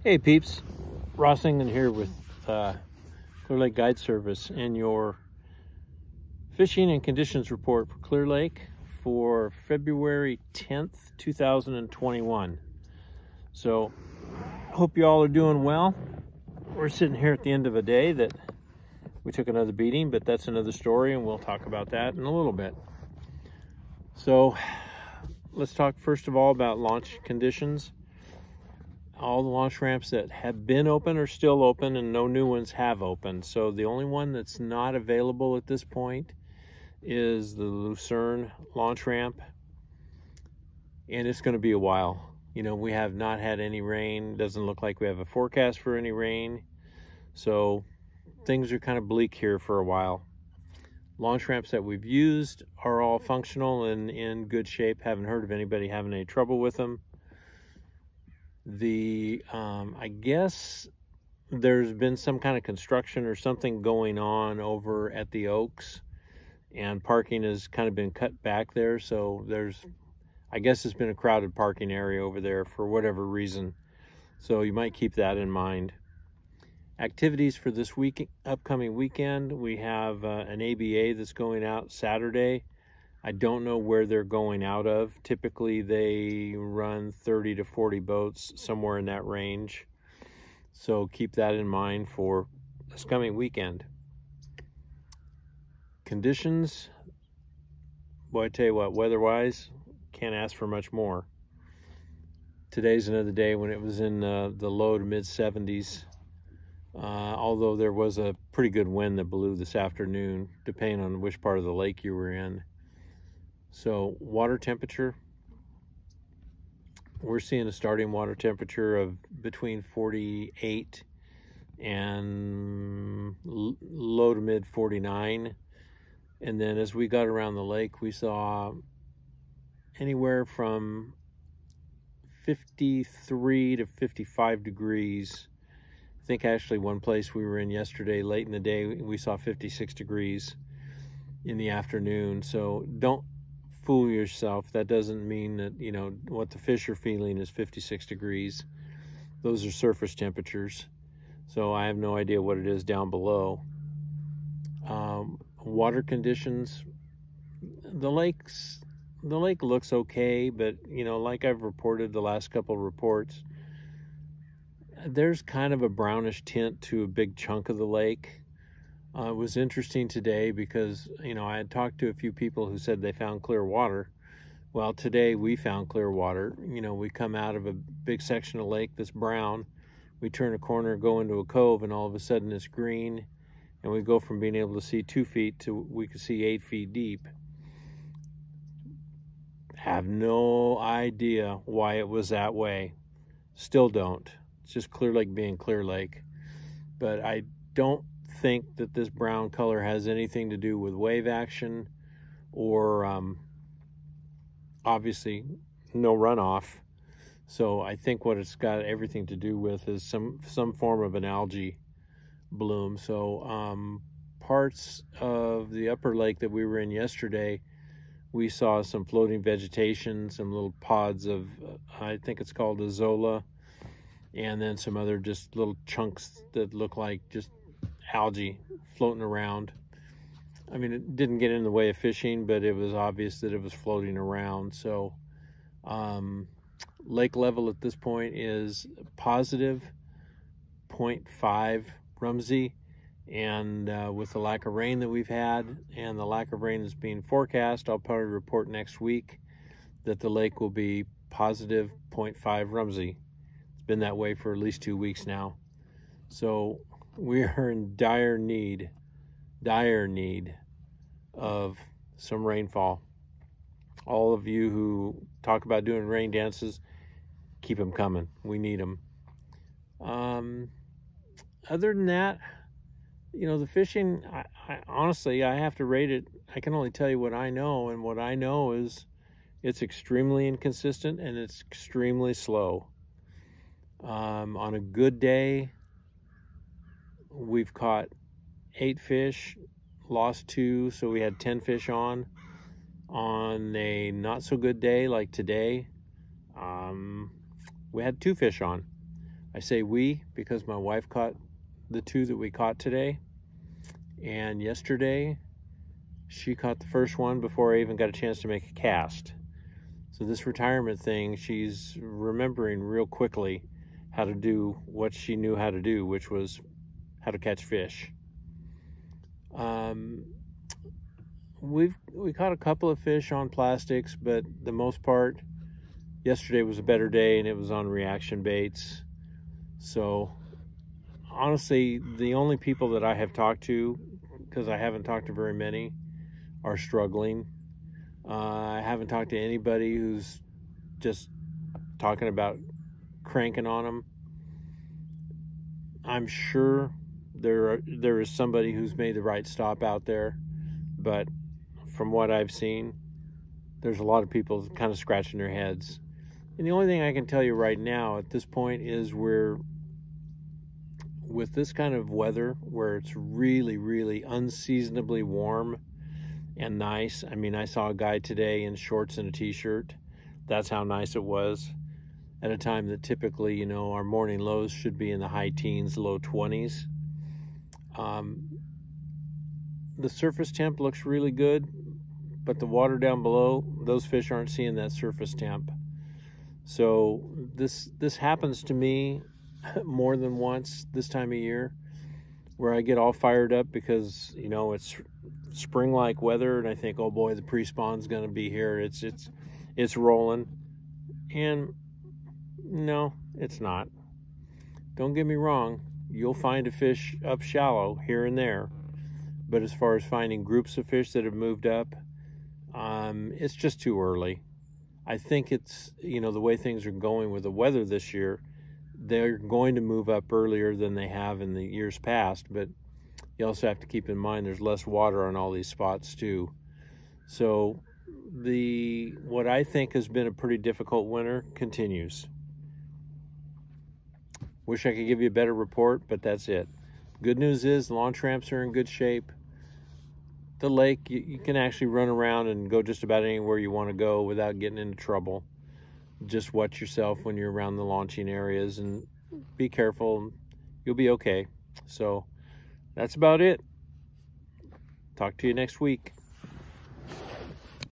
Hey peeps, Ross England here with Clear Lake Guide Service and your fishing and conditions report for Clear Lake for February 10th, 2021. So, hope you all are doing well. We're sitting here at the end of a day that we took another beating, but that's another story and we'll talk about that in a little bit. So, let's talk first of all about launch conditions. All the launch ramps that have been open are still open and no new ones have opened. So the only one that's not available at this point is the Lucerne launch ramp. And it's going to be a while. You know, we have not had any rain. Doesn't look like we have a forecast for any rain. So things are kind of bleak here for a while. Launch ramps that we've used are all functional and in good shape. Haven't heard of anybody having any trouble with them. I guess there's been some kind of construction or something going on over at the Oaks, and parking has kind of been cut back there. So I guess it's been a crowded parking area over there for whatever reason. So you might keep that in mind. Activities for this upcoming weekend, we have an ABA that's going out Saturday. I don't know where they're going out of. Typically, they run 30 to 40 boats, somewhere in that range. So keep that in mind for this coming weekend. Conditions, boy, I tell you what, weather-wise, can't ask for much more. Today's another day when it was in the low to mid-70s. Although there was a pretty good wind that blew this afternoon, depending on which part of the lake you were in. So water temperature, we're seeing a starting water temperature of between 48 and low to mid 49. And then as we got around the lake, we saw anywhere from 53 to 55 degrees. I think actually one place we were in yesterday, late in the day, we saw 56 degrees in the afternoon. So don't fool yourself. That doesn't mean that, you know, what the fish are feeling is 56 degrees. Those are surface temperatures. So I have no idea what it is down below. Water conditions, the lake looks okay, but, you know, like I've reported the last couple reports, there's kind of a brownish tint to a big chunk of the lake. It was interesting today because, you know, I had talked to a few people who said they found clear water. Well, today we found clear water. You know, we come out of a big section of lake that's brown. We turn a corner, go into a cove, and all of a sudden it's green. And we go from being able to see 2 feet to we could see 8 feet deep. Have no idea why it was that way. Still don't. It's just Clear Lake being Clear Lake. But I don't think that this brown color has anything to do with wave action or obviously no runoff. So I think what it's got everything to do with is some form of an algae bloom. So parts of the upper lake that we were in yesterday, we saw some floating vegetation, some little pods of I think it's called a zola, and then some other just little chunks that look like just algae floating around. I mean, it didn't get in the way of fishing, but it was obvious that it was floating around. So lake level at this point is positive 0.5 Rumsey, and with the lack of rain that we've had and the lack of rain that's being forecast, I'll probably report next week that the lake will be positive 0.5 Rumsey. It's been that way for at least 2 weeks now. So we are in dire need of some rainfall. All of you who talk about doing rain dances, keep them coming. We need them. Other than that, you know, the fishing, I honestly, I have to rate it. I can only tell you what I know, and what I know is it's extremely inconsistent and it's extremely slow. On a good day, we've caught 8 fish, lost 2, so we had 10 fish on. On a not so good day like today, we had 2 fish on. I say we because my wife caught the 2 that we caught today, and yesterday she caught the first one before I even got a chance to make a cast. So this retirement thing, she's remembering real quickly how to do what she knew how to do, which was how to catch fish. We caught a couple of fish on plastics, but the most part, yesterday was a better day and it was on reaction baits. So honestly, the only people that I have talked to, because I haven't talked to very many, are struggling. I haven't talked to anybody who's just talking about cranking on them. I'm sure there is somebody who's made the right stop out there, but from what I've seen, there's a lot of people kind of scratching their heads. And the only thing I can tell you right now at this point is with this kind of weather where it's really, really unseasonably warm and nice. I mean, I saw a guy today in shorts and a t-shirt. That's how nice it was at a time that typically, you know, our morning lows should be in the high teens, low 20s. The surface temp looks really good, but the water down below, those fish aren't seeing that surface temp. So this happens to me more than once this time of year, where I get all fired up because, you know, it's spring-like weather and I think, oh boy, the pre-spawn's gonna be here. It's rolling. And no, it's not. Don't get me wrong, you'll find a fish up shallow here and there, but as far as finding groups of fish that have moved up, it's just too early. I think it's, you know, the way things are going with the weather this year, they're going to move up earlier than they have in the years past, but you also have to keep in mind there's less water on all these spots too. So what I think has been a pretty difficult winter continues. Wish I could give you a better report, but that's it. Good news is the launch ramps are in good shape. The lake, you can actually run around and go just about anywhere you want to go without getting into trouble. Just watch yourself when you're around the launching areas and be careful. You'll be okay. So that's about it. Talk to you next week.